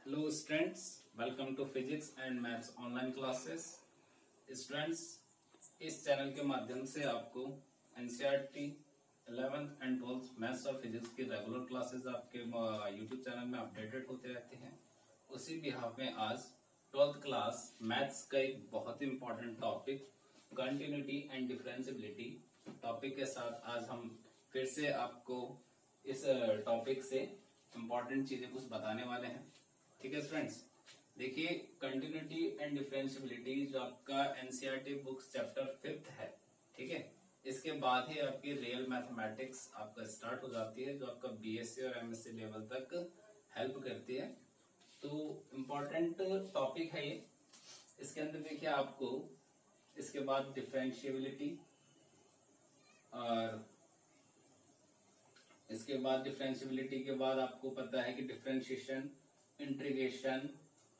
Hello students, welcome to physics and maths online classes. Students, इस channel के माध्यम से आपको NCERT 11th and 12th maths और फिजिक्स की रेगुलर क्लासेस आपके यूट्यूब चैनल में अपडेटेड होते रहते हैं। उसी बिहाफ में आज 12th क्लास मैथ्स का एक बहुत ही important topic continuity and differentiability topic के साथ आज हम फिर से आपको इस टॉपिक से इंपॉर्टेंट चीजें कुछ बताने वाले हैं। ठीक है स्टूडेंट्स, देखिए कंटिन्यूटी एंड डिफरेंशियबिलिटी जो आपका एनसीईआरटी बुक्स चैप्टर 5th है, ठीक है, इसके बाद ही आपकी रियल मैथमेटिक्स आपका स्टार्ट हो जाती है, जो आपका बीएससी और एमएससी लेवल तक हेल्प करती है। तो इम्पोर्टेंट टॉपिक है ये। इसके अंदर देखिए आपको इसके बाद डिफरेंशियबिलिटी और इसके बाद डिफरेंशियबिलिटी के बाद आपको पता है कि डिफरेंशिएशन, इंटीग्रेशन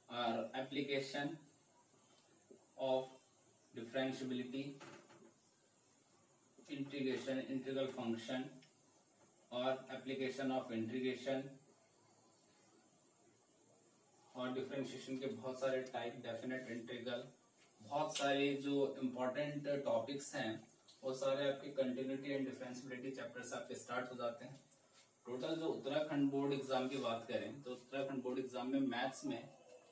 और application of differentiability, integration, integral function और एप्लीकेशन ऑफ इंटीग्रेशन और डिफरेंशिएशन के बहुत सारे टाइप, डेफिनेट इंटीग्रल, बहुत सारे जो इम्पोर्टेंट टॉपिक्स हैं वो सारे आपके कंटिन्यूटी एंड डिफरेंशियबिलिटी चैप्टर से आपके स्टार्ट हो जाते हैं। टोटल जो उत्तराखंड बोर्ड एग्जाम की बात करें तो उत्तराखंड बोर्ड एग्जाम में मैथ्स में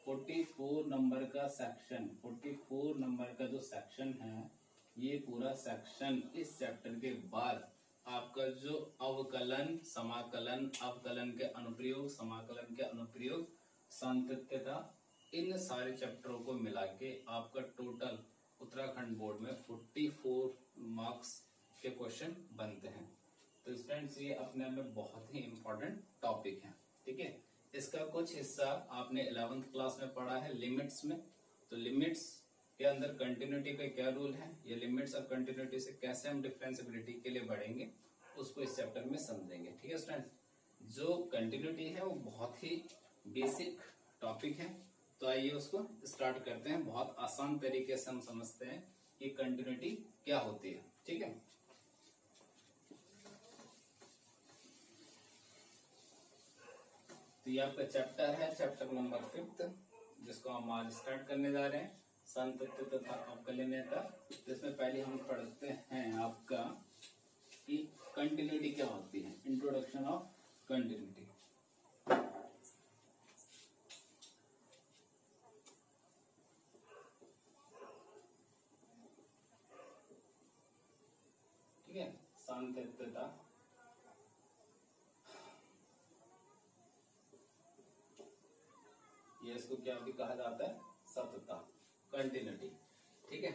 44 नंबर का सेक्शन, 44 नंबर का जो सेक्शन है, ये पूरा सेक्शन इस चैप्टर के बाद आपका जो अवकलन, समाकलन, अवकलन के अनुप्रयोग, समाकलन के अनुप्रयोग, सांतत्यता, इन सारे चैप्टरों को मिला के आपका टोटल उत्तराखंड बोर्ड में 44 मार्क्स के क्वेश्चन बनते हैं। तो स्टूडेंट्स, ये अपने में बहुत ही इंपॉर्टेंट टॉपिक है। ठीक है, इसका कुछ हिस्सा आपने 11th क्लास में पढ़ा है लिमिट्स में। तो लिमिट्स के अंदर कंटिन्यूटी का क्या रूल है, ये लिमिट्स और कंटिन्यूटी से कैसे हम डिफरेंशियबिलिटी के लिए बढ़ेंगे, उसको इस चैप्टर में समझेंगे। ठीक है स्टूडेंट्स, जो कंटिन्यूटी है वो बहुत ही बेसिक टॉपिक है। तो आइए उसको स्टार्ट करते हैं। बहुत आसान तरीके से हम समझते हैं कि कंटिन्यूटी क्या होती है। ठीक है, तो ये आपका चैप्टर है, चैप्टर नंबर 5th, जिसको हम आज स्टार्ट करने जा रहे हैं, संतत्व तथा अवकलनीयता। जिसमें पहले हम पढ़ते हैं आपका कि कंटिन्यूटी क्या होती है, इंट्रोडक्शन ऑफ कंटिन्यूटी। ठीक है, सांतत्यता, ये इसको क्या भी कहा जाता है, सततता, कंटिन्यूटी। ठीक है,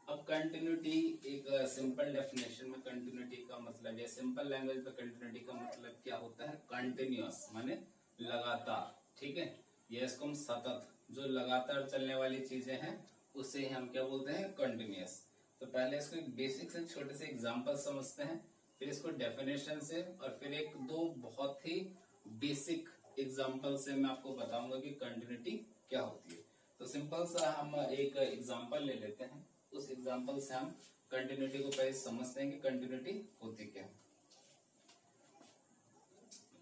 अब कंटिन्यूटी एक सिंपल डेफिनेशन में कंटिन्यूटी का मतलब, या सिंपल लैंग्वेज में कंटिन्यूटी का मतलब क्या होता है, कंटिन्यूअस माने लगातार। ठीक है, ये इसको हम सतत, जो लगातार चलने वाली चीजें हैं उसे हम क्या बोलते हैं, कंटिन्यूअस। तो पहले इसको एक बेसिक से छोटे से एग्जांपल समझते हैं, फिर इसको डेफिनेशन से, और फिर एक दो बहुत ही बेसिक एग्जांपल से मैं आपको बताऊंगा कि कंटिन्यूटी क्या होती है। तो सिंपल सा हम एक एग्जांपल ले लेते हैं, उस एग्जांपल से हम कंटिन्यूटी को पहले समझते हैं कि कंटिन्यूटी होती क्या है।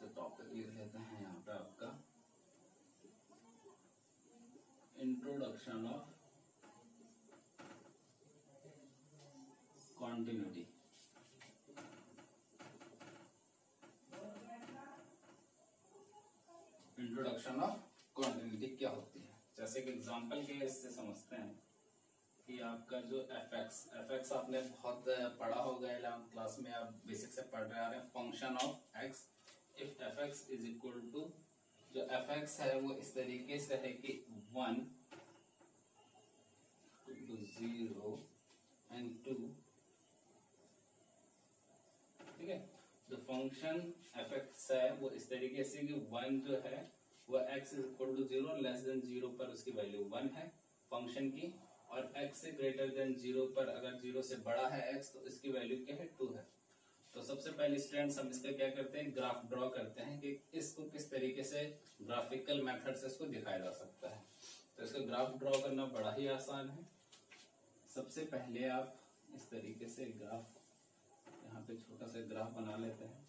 तो टॉपिक लिख लेते हैं यहाँ पे आपका introduction of continuity. Introduction of continuity क्या होती है, जैसे कि एग्जांपल के इससे समझते हैं कि आपका जो एफ एक्स आपने बहुत पढ़ा होगा 11th क्लास में, आप बेसिक से पढ़ रहे आ रहे हैं। Function of x, if f x is equal to, जो एफ एक्स है वो इस तरीके से है कि 1 to 0 and 2। ठीक है, जो फंक्शन एफ एक्स है वो इस तरीके से कि 1 जो है वो x is equal to 0, less than 0 पर उसकी वैल्यू 1 है फंक्शन की, और x से ग्रेटर देन 0 पर, अगर 0 से बड़ा है x तो इसकी वैल्यू क्या है, 2 है। तो सबसे पहले स्टूडेंट्स हम इसका क्या करते हैं, ग्राफ ड्रॉ करते हैं कि इसको किस तरीके से ग्राफिकल मेथड से इसको दिखाया जा सकता है। तो इसका ग्राफ ड्रॉ करना बड़ा ही आसान है। सबसे पहले आप इस तरीके से ग्राफ, यहाँ पे छोटा सा ग्राफ बना लेते हैं।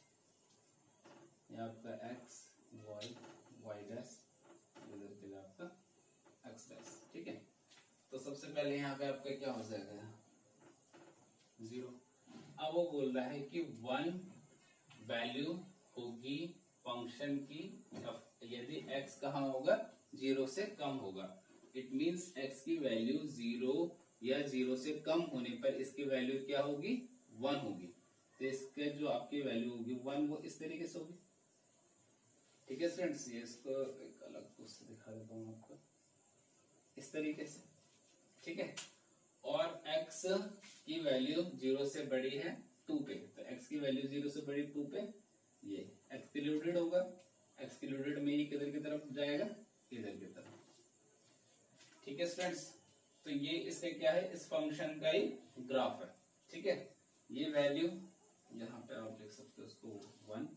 ये आपका एक्स वाई वाई डैश पहले यहाँ पे आपका क्या हो जाएगा 0। अब वो बोल रहा है कि 1 वैल्यू होगी फंक्शन की यदि x कहाँ होगा 0 से कम होगा। इट मीन्स x की वैल्यू 0 या 0 से कम होने पर इसकी वैल्यू क्या होगी 1 होगी। तो इसके जो आपकी वैल्यू होगी 1 वो इस तरीके से होगी। ठीक है स्टूडेंट्स, ये इसको एक अलग उससे दिखा देता हूँ आपको इस तरीके से। ठीक है, और x की वैल्यू 0 से बड़ी है 2 पे, तो x की वैल्यू 0 से बड़ी 2 पे, ये एक्सक्लूडेड होगा। एक्सक्लूडेड में ये किधर की तरफ जाएगा इधर की तरफ। ठीक है स्टूडेंट्स, तो ये इसका क्या है इस फंक्शन का ही ग्राफ है। ठीक है, ये वैल्यू यहाँ पे आप देख सकते हो उसको 1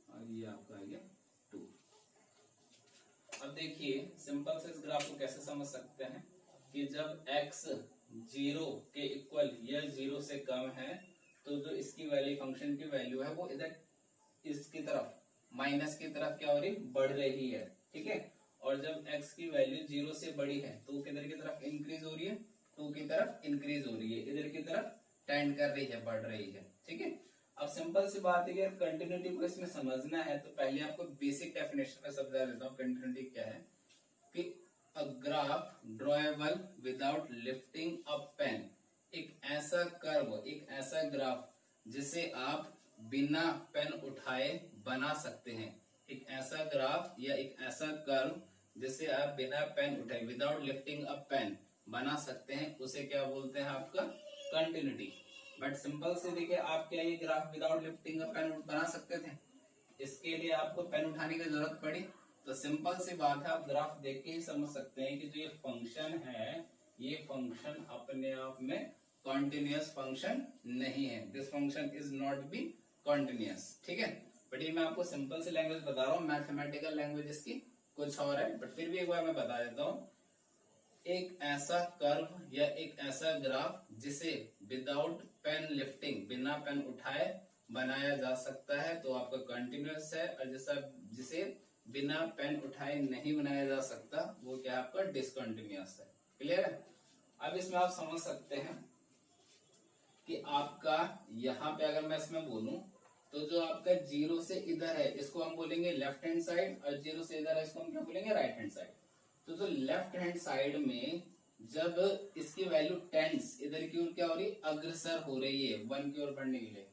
और ये आपका आ गया 2। अब देखिए सिंपल से इस ग्राफ को कैसे समझ सकते हैं कि जब x 0 के इक्वल या 0 से कम है तो जो इसकी वैल्यू फंक्शन की वैल्यू है वो इधर इसकी तरफ माइनस की तरफ क्या हो रही बढ़ रही है। ठीक है, और जब x की वैल्यू 0 से बड़ी है तो किधर की तरफ इंक्रीज हो रही है 2 की तरफ इंक्रीज हो रही है, इधर की तरफ टेंड कर रही है बढ़ रही है। ठीक है, अब सिंपल सी बात है कि कंटिन्यूटी को इसमें समझना है तो पहले आपको बेसिक डेफिनेशन में समझा देता हूँ। कंटिन्यूटी क्या है कि a graph drawable without lifting a pen, एक ऐसा कर्व एक ऐसा ग्राफ जिसे आप बिना पेन उठाए बना सकते हैं। एक ऐसा ग्राफ या एक ऐसा कर्व जिसे आप बिना पेन उठाए विदाउट लिफ्टिंग अ पेन बना सकते हैं, उसे क्या बोलते हैं आपका कंटिन्यूटी। बट सिंपल से देखिए आप क्या ये graph without lifting a pen बना सकते थे? इसके लिए आपको पेन उठाने की जरूरत पड़ी। तो सिंपल सी बात है, आप ग्राफ देख के ही समझ सकते हैं कि जो ये फंक्शन है ये फंक्शन अपने आप में कॉन्टिन्यूअस फंक्शन नहीं है। This function is not be continuous. ठीक है, बट ये मैं आपको सिंपल सी लैंग्वेज बता रहा हूँ, मैथमेटिकल लैंग्वेज इसकी कुछ और है, बट फिर भी एक बार मैं बता देता हूँ। एक ऐसा कर्व या एक ऐसा ग्राफ जिसे विदाउट पेन लिफ्टिंग बिना पेन उठाए बनाया जा सकता है तो आपका कंटिन्यूअस है, और जैसा जिसे बिना पेन उठाए नहीं बनाया जा सकता वो क्या आपका डिसकंटिन्यूअस है। क्लियर है? अब इसमें आप समझ सकते हैं कि आपका यहाँ पे अगर मैं इसमें बोलूं तो जो आपका 0 से इधर है इसको हम बोलेंगे लेफ्ट हैंड साइड, और 0 से इधर है इसको हम क्या बोलेंगे राइट हैंड साइड। तो जो लेफ्ट हैंड साइड में जब इसकी वैल्यू टेंस इधर की ओर क्या हो रही अग्रसर हो रही है 1 की ओर बढ़ने के लिए,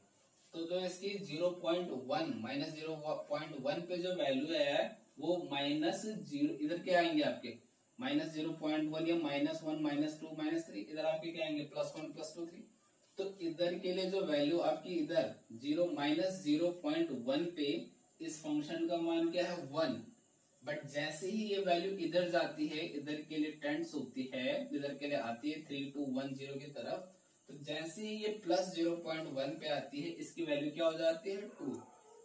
तो जो इसकी 0.1 माइनस 0.1 पे जो वैल्यू है वो माइनस 0 इधर क्या आएंगे आपके माइनस 0.1 या -1 -2 -3, इधर आपके क्या आएंगे +1 +2 3। तो इधर के लिए जो वैल्यू आपकी इधर 0 -0.1 पे इस फंक्शन का मान क्या है 1। बट जैसे ही ये वैल्यू इधर जाती है इधर के लिए टेंस होती है, इधर के लिए आती है 3 2 1 0 की तरफ, तो जैसे ही ये +0.1 पे आती है इसकी वैल्यू क्या हो जाती है 2।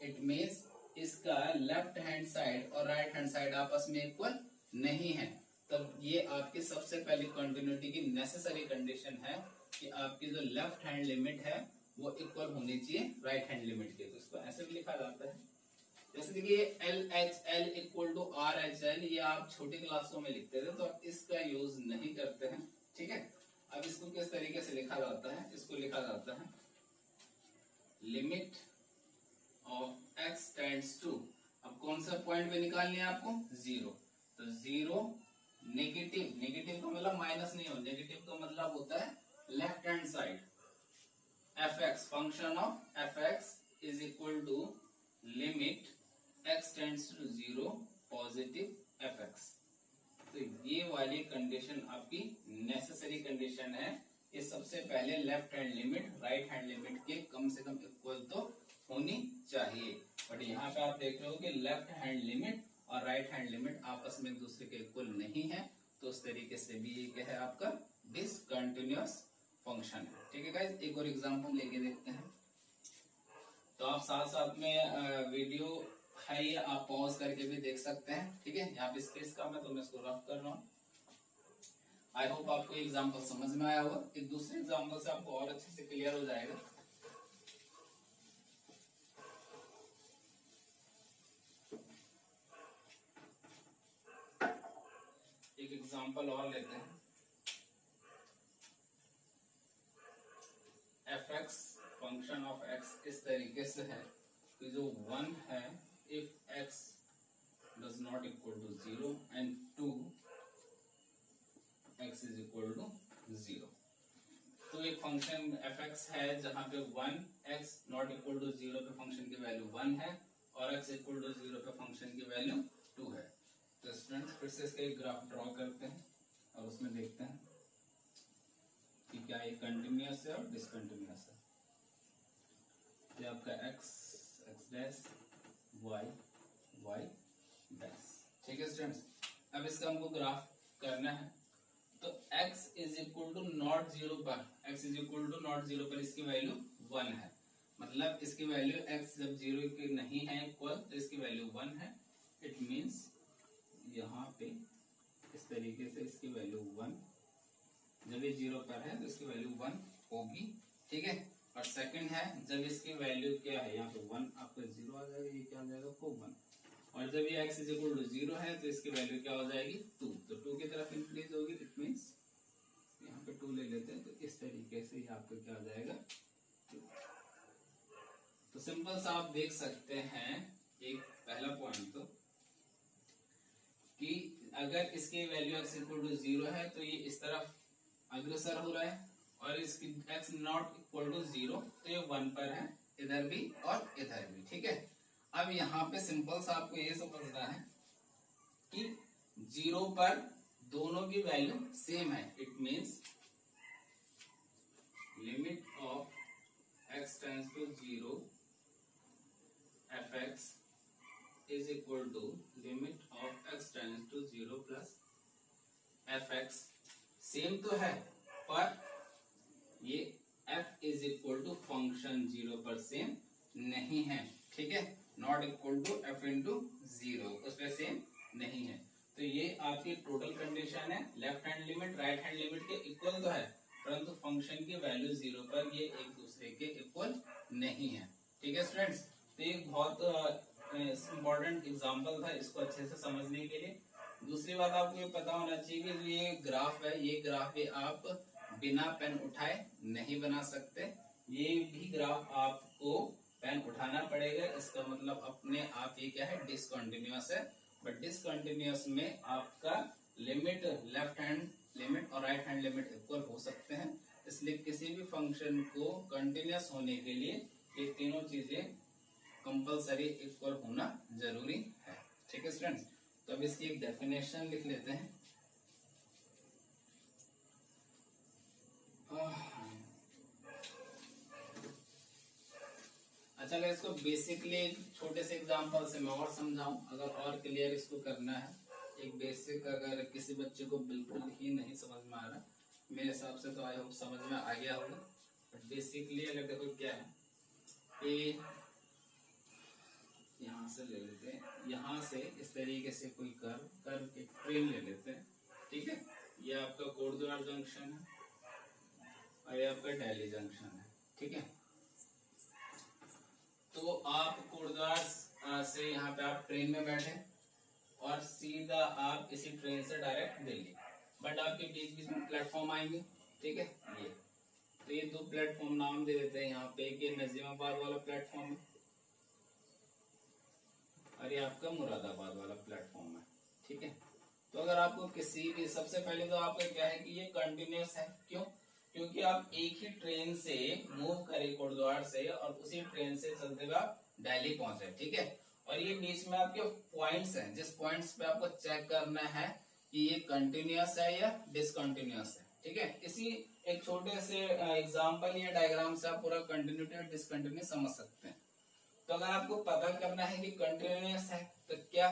इट मीन्स इसका लेफ्ट हैंड साइड और राइट हैंड साइड आपस में इक्वल नहीं है। तब ये आपकी सबसे पहली कंटिन्यूटी की नेसेसरी कंडीशन है कि आपकी जो लेफ्ट हैंड लिमिट है वो इक्वल होनी चाहिए राइट हैंड लिमिट के। तो इसको ऐसे भी लिखा जाता है, जैसे देखिए LHL इक्वल टू RHL, ये आप छोटी क्लासों में लिखते थे तो आप इसका यूज नहीं करते हैं। ठीक है, अब इसको किस तरीके से लिखा जाता है, इसको लिखा जाता है limit of x tends to, अब कौन सा पॉइंट पे निकालनी है आपको 0, तो 0 नेगेटिव, नेगेटिव का मतलब माइनस नहीं हो, नेगेटिव का मतलब होता है left hand side, fx function of fx is equal to limit x tends to 0 positive fx। तो ये वाली कंडीशन आपकी नेसेसरी कंडीशन है कि सबसे पहले left hand limit right hand limit के कम से कम इक्वल तो होनी चाहिए। बट यहाँ पे आप देख रहे हो कि लेफ्ट हैंड लिमिट और राइट हैंड लिमिट आपस में एक दूसरे के इक्वल नहीं है, तो उस तरीके से भी ये क्या है आपका डिसकंटिन्यूअस फंक्शन है। ठीक है गाइस, एक और एग्जांपल लेके देखते हैं। तो आप साथ साथ में वीडियो है ये आप पॉज करके भी देख सकते हैं। ठीक है, यहाँ पे स्पेस कम है तो मैं इसको रफ कर रहा हूँ। आई होप आपको एग्जांपल समझ में आया होगा, एक दूसरे एग्जांपल से आपको और अच्छे से क्लियर हो जाएगा। एक एग्जांपल और लेते हैं। इस तरीके से है कि जो 1 है, if x does not equal to 0 and 2 x is equal to 0। तो एक फंक्शन f(x) है जहां पे 1x नॉट इक्वल टू 0 पे फंक्शन की वैल्यू 1 है और x इक्वल टू 0 पे फंक्शन की वैल्यू 2 है। तो स्टूडेंट्स फिर से इसका एक ग्राफ ड्रॉ करते हैं और उसमें देखते हैं कि क्या ये कंटिन्यूअस है और डिसकंटिन्यूअस है। ये आपका x डैश y डैश, ठीक है स्टूडेंट्स। अब इसका हमको ग्राफ करना है। तो x is equal to not 0 पर, x is equal to not 0 पर इसकी वैल्यू 1 है, मतलब इसकी वैल्यू x जब 0 की नहीं है इक्वल तो इसकी वैल्यू 1 है। इट मींस यहाँ पे इस तरीके से इसकी वैल्यू 1, जब ये 0 पर है तो इसकी वैल्यू 1 होगी, ठीक है। और सेकंड है जब इसकी वैल्यू क्या है, यहाँ पे 1 आपका 0 आ जाएगा, ये क्या आ जाएगा को 1, और जब ये x इज इक्वल टू 0 है तो इसकी वैल्यू क्या हो जाएगी 2, तो 2 की तरफ इंक्रीज होगी। इट मींस यहाँ पे 2 ले लेते हैं तो इस तरीके से ये आपका क्या आ जाएगा 2। तो सिंपल सा आप देख सकते हैं एक पहला पॉइंट तो कि अगर इसकी वैल्यू x इक्वल टू 0 है तो ये इस तरफ अग्रसर हो रहा है, और इसकी x नॉट इक्वल टू 0 तो ये 1 पर है, इधर भी और इधर भी, ठीक है। अब यहाँ पे सिंपल सा आपको ये समझना है कि 0 पर दोनों की वैल्यू सेम है। It means limit of x tends to 0 f(x) is equal to limit of x tends to 0 plus f(x) same तो है, पर ये f is equal to function 0 पर सेम नहीं है, ठीक है। Not equal to f into 0 उस पर सेम नहीं है। तो ये आपकी टोटल कंडीशन है, left hand limit right hand limit के इक्वल तो है, परंतु फंक्शन की वैल्यू 0 पर ये एक दूसरे के इक्वल नहीं है, ठीक है स्टूडेंट्स। तो ये बहुत इम्पोर्टेंट एग्जांपल था, इसको अच्छे से समझने के लिए। दूसरी बात आपको ये पता होना चाहिए कि जो ये ग्राफ है, ये ग्राफ भी आप बिना पेन उठाए नहीं बना सकते, ये भी ग्राफ आपको पेन उठाना पड़ेगा। इसका मतलब अपने आप ये क्या है डिसकंटिन्यूअस है, बट डिसकंटिन्यूअस में आपका लिमिट लेफ्ट हैंड लिमिट और राइट हैंड लिमिट इक्वल हो सकते हैं, इसलिए किसी भी फंक्शन को कंटिन्यूअस होने के लिए ये तीनों चीजें कंपलसरी इक्वल होना जरूरी है, ठीक है स्टूडेंट्स। तो अब इसकी एक डेफिनेशन लिख लेते हैं। अच्छा, अगर इसको बेसिकली एक छोटे से एग्जांपल से मैं और समझाऊं, अगर और क्लियर इसको करना है, एक बेसिक अगर किसी बच्चे को बिल्कुल ही नहीं समझ में आ रहा, मेरे हिसाब से तो आई होप समझ में आ गया होगा, बट बेसिकली अगर देखो क्या है कि यहाँ से ले लेते हैं, यहाँ से इस तरीके से कोई कर्व के ट्रेन ले लेते हैं, ठीक है। ये आपका कोटद्वार जंक्शन है और ये आपका दिल्ली जंक्शन है, ठीक है। तो आप कोटद्वार से यहाँ पे आप ट्रेन में बैठे और सीधा आप इसी ट्रेन से डायरेक्ट दिल्ली, बट आपके बीच बीच में प्लेटफॉर्म आएंगे, ठीक है। ये तो ये 2 प्लेटफॉर्म नाम दे देते हैं यहाँ पे, एक नजीमाबाद वाला प्लेटफॉर्म है और ये आपका मुरादाबाद वाला प्लेटफॉर्म है, ठीक है। तो अगर आपको किसी भी, सबसे पहले तो आपका क्या है कि ये कंटिन्यूअस है, क्यों? क्योंकि आप एक ही ट्रेन से मूव करे कोटद्वार से और उसी ट्रेन से चलते हुए आप दिल्ली पहुंचे, ठीक है। और ये बीच में आपके पॉइंट्स हैं, जिस पॉइंट्स पे आपको चेक करना है कि ये कंटिन्यूअस है या डिसकंटिन्यूअस है, ठीक है। इसी एक छोटे से एग्जांपल या डायग्राम से आप पूरा कंटिन्यूटी और डिसकंटिन्यूटी समझ सकते हैं। तो अगर आपको पता करना है कि कंटिन्यूअस है तो क्या,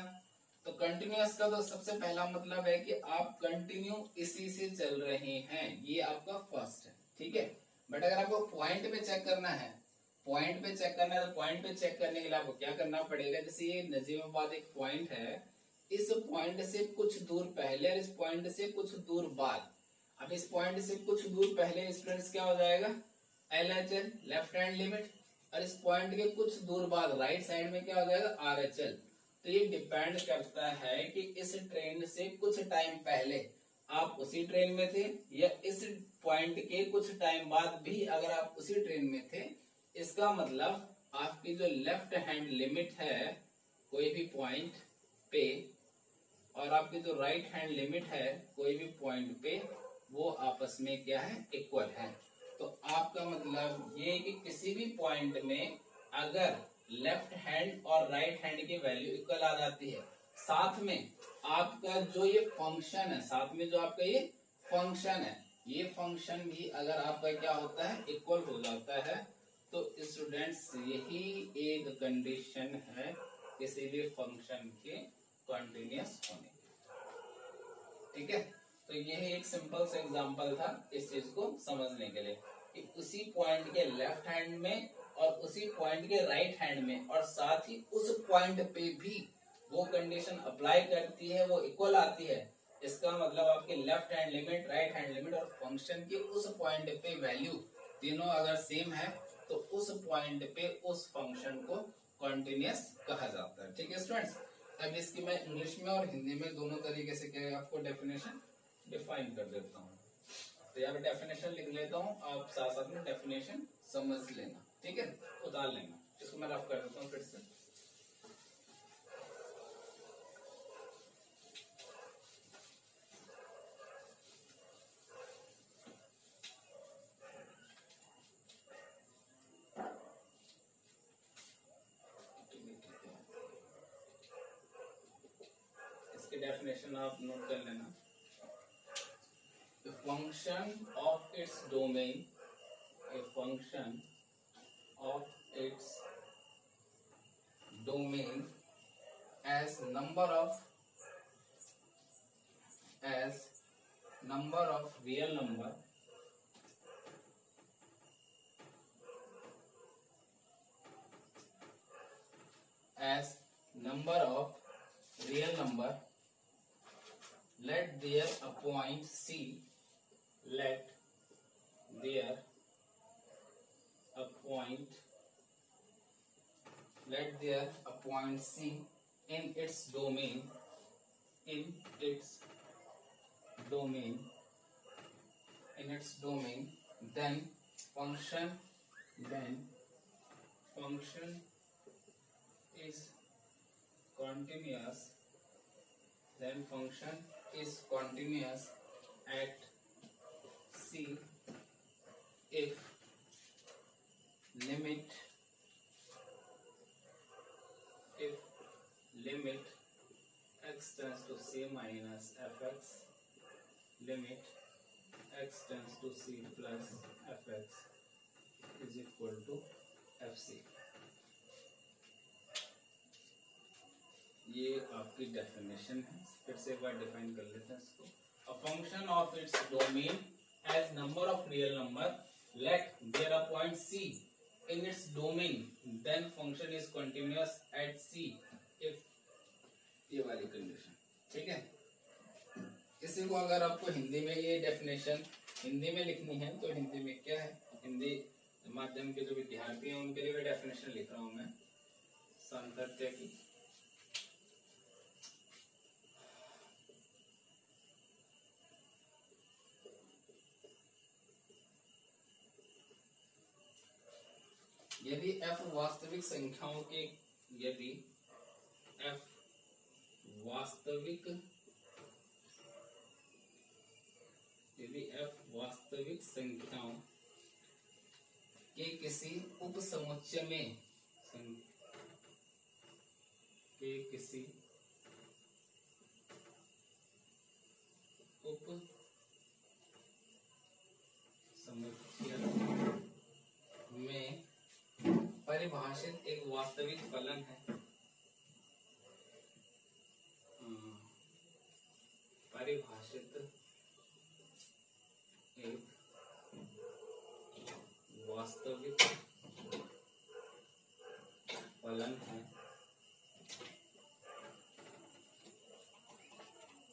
तो कंटिन्यूअस का तो सबसे पहला मतलब है कि आप कंटिन्यू इसी से चल रहे हैं, ये आपका फर्स्ट है, ठीक है। बट अगर आपको पॉइंट पे चेक करना है, पॉइंट पे चेक करना है, तो पॉइंट पे चेक करने के लिए आपको क्या करना पड़ेगा, जैसे ये नजीमाबाद एक पॉइंट है, इस पॉइंट से कुछ दूर पहले और इस पॉइंट से कुछ दूर बाद। अब इस पॉइंट से कुछ दूर पहले स्टूडेंट्स क्या हो जाएगा LHL लेफ्ट हैंड लिमिट, और इस पॉइंट के कुछ दूर बाद राइट साइड में क्या हो जाएगा RHL। तो ये डिपेंड करता है कि इस ट्रेन से कुछ टाइम पहले आप उसी ट्रेन में थे या इस पॉइंट के कुछ टाइम बाद भी अगर आप उसी ट्रेन में थे, इसका मतलब आपकी जो लेफ्ट हैंड लिमिट है कोई भी पॉइंट पे, और आपकी जो राइट हैंड लिमिट है कोई भी पॉइंट पे, वो आपस में क्या है, इक्वल है। तो आपका मतलब ये कि किसी भी पॉइंट में अगर लेफ्ट हैंड और राइट हैंड की वैल्यू इक्वल आ जाती है, साथ में आपका जो ये फंक्शन है, साथ में जो आपका ये फंक्शन है, ये फंक्शन भी अगर आपका क्या होता है, इक्वल हो जाता है, तो स्टूडेंट्स यही एक कंडीशन है किसी भी फंक्शन के कंटिन्यूअस होने की। ठीक है, तो यह एक सिंपल सा एग्जांपल था इस चीज को समझने के लिए कि उसी पॉइंट के लेफ्ट हैंड में और उसी पॉइंट के राइट हैंड में, और साथ ही उस पॉइंट पे भी वो कंडीशन अप्लाई करती है, वो इक्वल आती है। इसका मतलब आपके left hand limit, right hand limit और फंक्शन की उस पॉइंट पे वैल्यू तीनों अगर सेम है, तो उस पॉइंट पे उस फंक्शन को कंटिन्यूअस कहा जाता है। ठीक है स्टूडेंट्स, अब इसकी मैं इंग्लिश में और हिंदी में दोनों तरीके से क्या आपको डेफिनेशन डिफाइन कर देता हूँ। तो यहाँ पे डेफिनेशन लिख लेता हूँ, आप साथ साथ में डेफिनेशन समझ लेना। ठीक है, उतार लेना, इसको मैं रफ कर देता हूँ फिर से। इसकी डेफिनेशन आप नोट कर लेना। The function of its domain, a function of its domain as number of real number let their a point C, let their a point C in its domain, then function is continuous at C if limit x tends to C minus fx, limit x tends to C plus fx is equal to fc। ये आपकी definition है। फिर से एक बार define कर लेते हैं इसको। A function of its domain as number of real number, let there a point c in its domain, then function is continuous at c if, ये वाली कंडीशन। ठीक है, इसी को अगर आपको हिंदी में ये डेफिनेशन हिंदी में लिखनी है तो हिंदी में क्या है, हिंदी माध्यम के जो विद्यार्थी हैं उनके लिए डेफिनेशन लिख रहा हूं मैं सातत्य की। यदि f वास्तविक संख्याओं के, यदि f वास्तविक संख्याओं के किसी उपसमुच्चय में, में परिभाषित एक वास्तविक फलन है, परिभाषित एक वास्तविक फलन है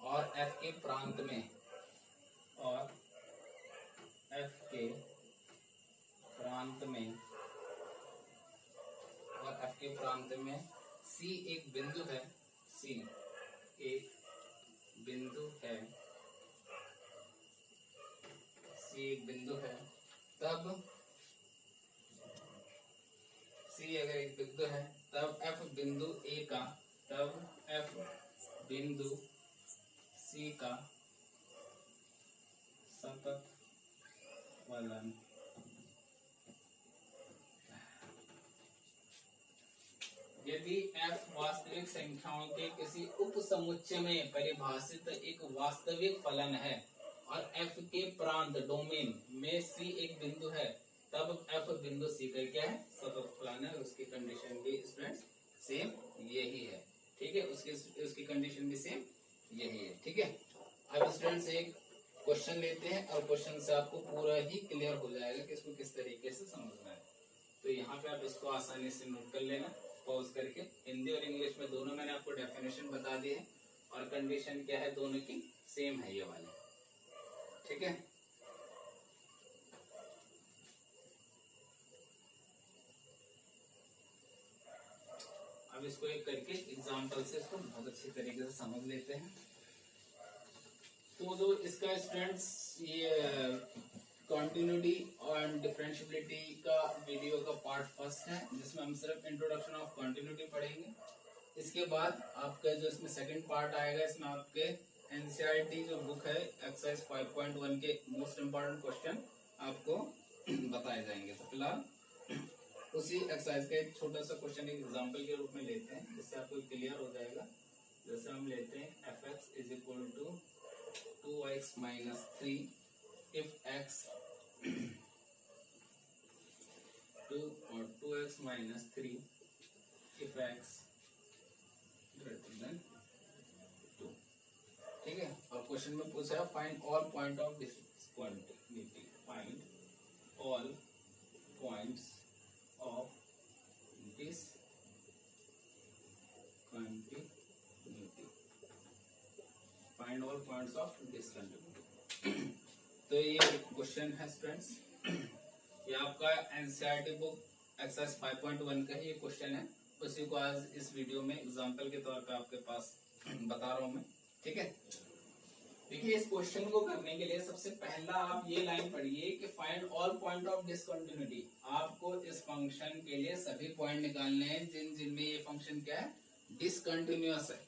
और f के प्रांत में, C एक बिंदु है, तब सी अगर एक बिंदु है तब एफ बिंदु ए का, तब एफ बिंदु सी का सतत फलन यदि f वास्तविक संख्याओं के किसी उप समुच्चय में परिभाषित एक वास्तविक फलन है और f के प्रांत डोमेन में c एक बिंदु है, तब f बिंदु c का क्या है, सतत फलन है। उसकी कंडीशन भी स्टूडेंट्स सेम यही है, ठीक है। उसकी कंडीशन भी सेम यही है, ठीक है। अब स्टूडेंट्स एक क्वेश्चन लेते हैं और क्वेश्चन से आपको पूरा ही क्लियर हो जाएगा कि इसको किस तरीके से समझना है। तो यहाँ पे आप इसको आसानी से नोट कर लेना पॉज करके। हिंदी और इंग्लिश में दोनों मैंने आपको डेफिनेशन बता दी है और कंडीशन क्या है, दोनों की सेम है ये वाली, ठीक है। अब इसको एक करके एग्जांपल से इसको बहुत अच्छी तरीके से समझ लेते हैं। तो जो इसका स्टूडेंट्स ये कॉन्टिन्यूटी और डिफरेंशियबिलिटी का वीडियो का पार्ट फर्स्ट है, जिसमें हम सिर्फ इंट्रोडक्शन ऑफ कॉन्टिन्यूटी पढ़ेंगे। इसके बाद आपका जो इसमें सेकंड पार्ट आएगा, इसमें आपके एनसीईआरटी जो बुक है एक्सरसाइज 5.1 के मोस्ट इम्पोर्टेंट क्वेश्चन आपको बताए जाएंगे। तो फिलहाल उसी एक्सरसाइज का एक छोटा सा क्वेश्चन एक एग्जांपल के रूप में लेते हैं, जिससे आपको क्लियर हो जाएगा। जैसे हम लेते हैं fx is equal to 2x minus 3 if x 2x minus 3 if x greater than 2, ठीक है। और क्वेश्चन में पूछा है find all point of discontinuity, find all points of discontinuity, find all points of discontinuity. तो ये क्वेश्चन है students, ये आपका एनसीईआरटी बुक एक्सरसाइज 5.1 का ही ये क्वेश्चन है। उसी को आज इस वीडियो में एग्जांपल के तौर पे आपके पास बता रहा हूं मैं, ठीक है। देखिए इस क्वेश्चन को करने के लिए सबसे पहला आप ये लाइन पढ़िए कि find all point of discontinuity. आपको इस फंक्शन के लिए सभी पॉइंट निकालने हैं जिनमें ये फंक्शन क्या है, डिसकंटिन्यूअस है।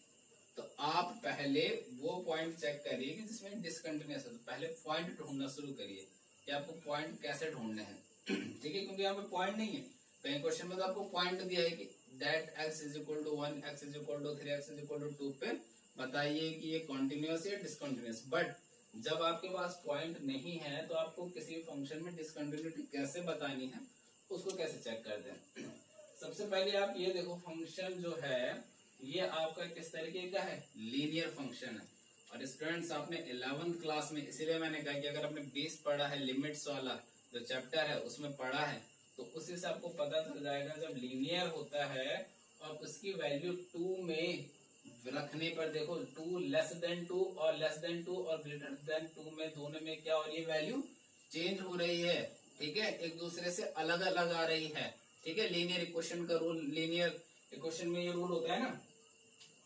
तो आप पहले वो पॉइंट चेक करिए कि जिसमें डिसकंटिन्यूअस है। तो पहले पॉइंट ढूंढना शुरू करिए कि आपको पॉइंट कैसे ढूंढने हैं, ठीक है। क्योंकि यहाँ पे पॉइंट नहीं है, कहीं क्वेश्चन में तो आपको पॉइंट दिया है कि that x is equal to 1, x is equal to 3, x is equal to 2 पे बताइए कि ये कॉन्टिन्यूअस या डिसकंटिन्यूअस। बट जब आपके पास पॉइंट नहीं है तो आपको किसी फंक्शन में डिसकंटिन्यूटी कैसे बतानी है, उसको कैसे चेक करते हैं। सबसे पहले आप ये देखो, फंक्शन जो है ये आपका किस तरीके का है, लीनियर फंक्शन है। और स्टूडेंट्स आपने 11th क्लास में, इसीलिए मैंने कहा कि अगर आपने 20 पढ़ा है, लिमिट्स वाला जो चैप्टर है उसमें पढ़ा है, तो उसी से आपको पता चल जाएगा जब लीनियर होता है और उसकी वैल्यू 2 में रखने पर, देखो 2 लेस देन 2 और लेस देन 2 और ग्रेटर देन 2 में दोनों में क्या हो रही है, वैल्यू चेंज हो रही है, ठीक है, एक दूसरे से अलग अलग आ रही है, ठीक है। लीनियर इक्वेशन का रूल, लीनियर इक्वेशन में ये रूल होता है ना।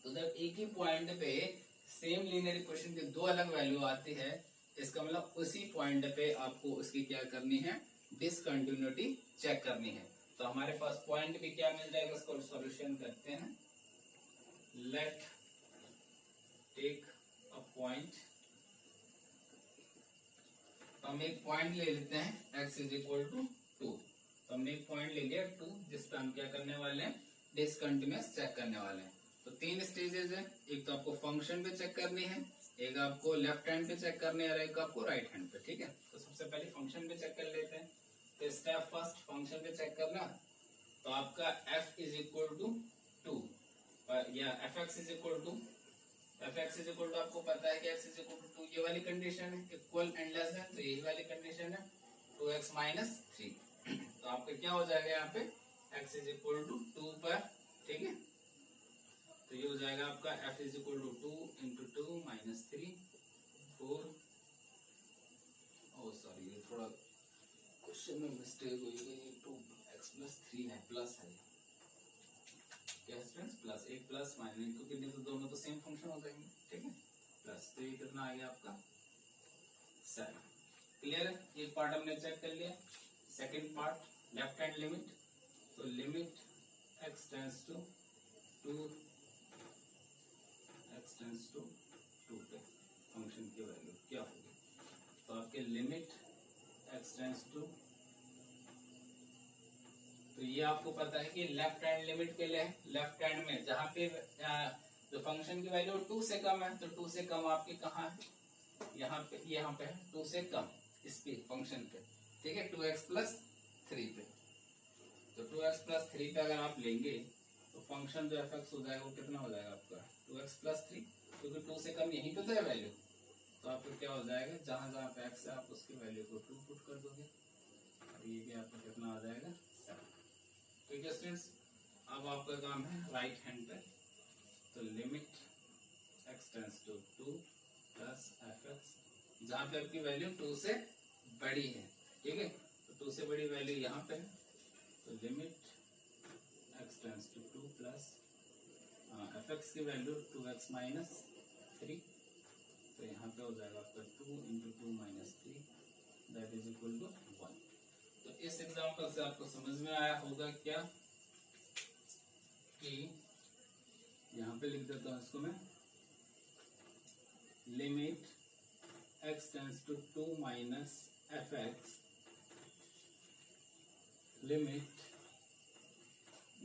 तो जब एक ही पॉइंट पे सेम लीनियर इक्वेशन की दो अलग वैल्यू आती है, इसका मतलब उसी पॉइंट पे आपको उसकी क्या करनी है, डिसकंटिन्यूटी चेक करनी है। तो हमारे पास पॉइंट भी क्या मिल जाएगा, इसको सॉल्यूशन करते हैं। लेट टेक अ पॉइंट, तो हम एक पॉइंट ले लेते हैं x इज इक्वल टू 2। तो हमने एक पॉइंट ले लिया 2, जिस पे हम क्या करने वाले हैं, डिसकंटिन्यूअस चेक करने वाले हैं। तो 3 स्टेजेस है, एक तो आपको फंक्शन पे चेक करनी है, एक आपको लेफ्ट हैंड पे चेक करनी है और एक आपको राइट हैंड पे, ठीक है। तो सबसे पहले फंक्शन पे चेक कर लेते हैं। तो स्टेप फर्स्ट फंक्शन पे चेक करना, तो आपका f इज इक्वल टू 2 या fx is equal to, fx is equal to आपको पता है कि x इज इक्वल टू 2, ये वाली कंडीशन है, इक्वल एंड लेस देन, तो यही वाली कंडीशन है 2x माइनस 3। तो आपका क्या हो जाएगा यहाँ पे, x इज इक्वल टू 2 पर, ठीक है। तो ये हो जाएगा आपका f is equal to 2 into 2 minus 3 4। Oh sorry, ये थोड़ा क्वेश्चन में मिस्टेक हुई है, 2x प्लस 3 है, प्लस है क्या स्टूडेंट्स, प्लस, एक प्लस माइनस इंटू कितने, तो दोनों तो सेम फंक्शन हो जाएंगे, ठीक है। प्लस, तो ये कितना आ गया आपका 7। क्लियर है, एक पार्ट हमने चेक कर लिया। Second part left hand limit, तो लिमिट x टेंस टू 2 पे फंक्शन की वैल्यू क्या होगी, तो आपके लिमिट x टेंस टू, तो ये आपको पता है कि लेफ्ट हैंड लिमिट के लिए लेफ्ट हैंड में जहां पे जो फंक्शन की वैल्यू 2 से कम है, तो 2 से कम आपके कहाँ है, यहाँ पे है 2 से कम इस पे फंक्शन पे, ठीक है, 2x प्लस 3 पे। तो 2x प्लस 3 पे अगर आप लेंगे तो फंक्शन जो fx हो जाएगा वो कितना हो जाएगा आपका 2x प्लस 3, क्योंकि 2 से कम यहीं पे तो है वैल्यू, तो आपको क्या हो जाएगा, जहां जहां पे x है आप उसकी वैल्यू को 2 पुट कर दोगे और ये भी आपका कितना आ जाएगा 7। ठीक है स्टूडेंट्स, अब आपका काम है राइट हैंड पे, तो limit x tends to 2 plus fx, जहां पे आपकी वैल्यू 2 से बड़ी है, ठीक है, तो 2 से बड़ी वैल्यू यहाँ पे है, तो limit x tends to 2 plus fx की वैल्यू 2x माइनस 3, तो यहाँ पे हो जाएगा आपका 2 into 2 minus 3 that is equal to 1। तो इस एग्जांपल से आपको समझ में आया होगा क्या कि यहाँ पे लिख देता हूँ इसको मैं, limit x tends to 2 minus fx, limit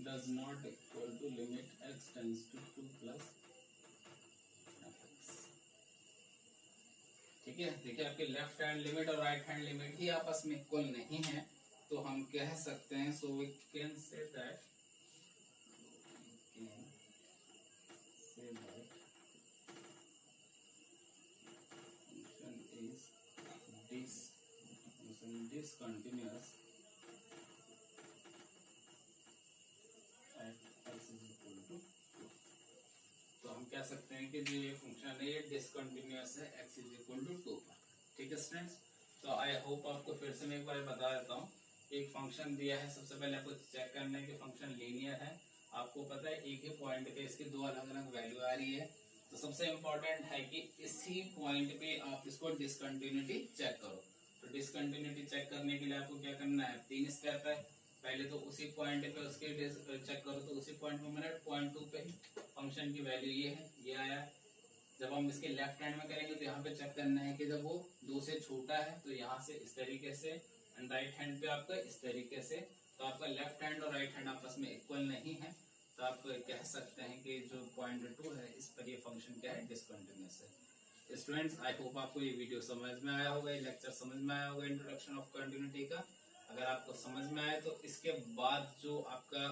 does not equal to limit x tends to 2 plus fx। ठीक है, देखिए आपके लेफ्ट हैंड लिमिट और राइट हैंड लिमिट ही आपस में इक्वल नहीं है, तो हम कह सकते हैं, so we can say that function is discontinuous x is equal to 2। तो हम कह सकते हैं कि जो ये फंक्शन है ये डिसकंटिन्यूअस है x इज इक्वल टू 2 पर। ठीक है स्टूडेंट्स, तो आई होप आपको फिर से मैं एक बार बता देता हूँ, एक फंक्शन दिया है, सबसे पहले आपको चेक करना है कि फंक्शन लीनियर है, आपको पता है एक ही पॉइंट पे इसकी दो अलग अलग वैल्यू आ रही है, तो सबसे इम्पोर्टेंट है कि इसी पॉइंट पे आप इसको डिसकंटिन्यूटी चेक करो। तो डिसकंटिन्यूटी चेक करने के लिए आपको क्या करना है, 3 स्टेप है, पहले तो उसी पॉइंट पे उसके चेक करो, तो उसी पॉइंट पे मैंने पॉइंट 2 पे फंक्शन की वैल्यू ये है, ये आया। जब हम इसके लेफ्ट हैंड में करेंगे तो यहाँ पे चेक करना है कि जब वो 2 से छोटा है तो यहाँ से इस तरीके से, एंड राइट हैंड पे आपका इस तरीके से, तो आपका लेफ्ट हैंड और राइट हैंड आपस में इक्वल नहीं है, तो आप कह सकते हैं कि जो पॉइंट 2 है इस पर ये फंक्शन क्या है, डिसकंटिन्यूअस है। स्टूडेंट्स, आई होप आपको ये वीडियो समझ में आया होगा, ये लेक्चर समझ में आया होगा इंट्रोडक्शन ऑफ कंटिन्यूटी का। अगर आपको समझ में आए तो इसके बाद जो आपका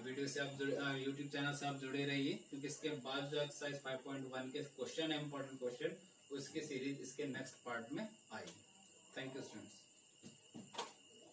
वीडियो से आप यूट्यूब चैनल से आप जुड़े रहिए, क्योंकि इसके बाद जो एक्सरसाइज 5.1 के क्वेश्चन है, इंपॉर्टेंट क्वेश्चन, उसकी सीरीज इसके नेक्स्ट पार्ट में आएगी। Thank you students.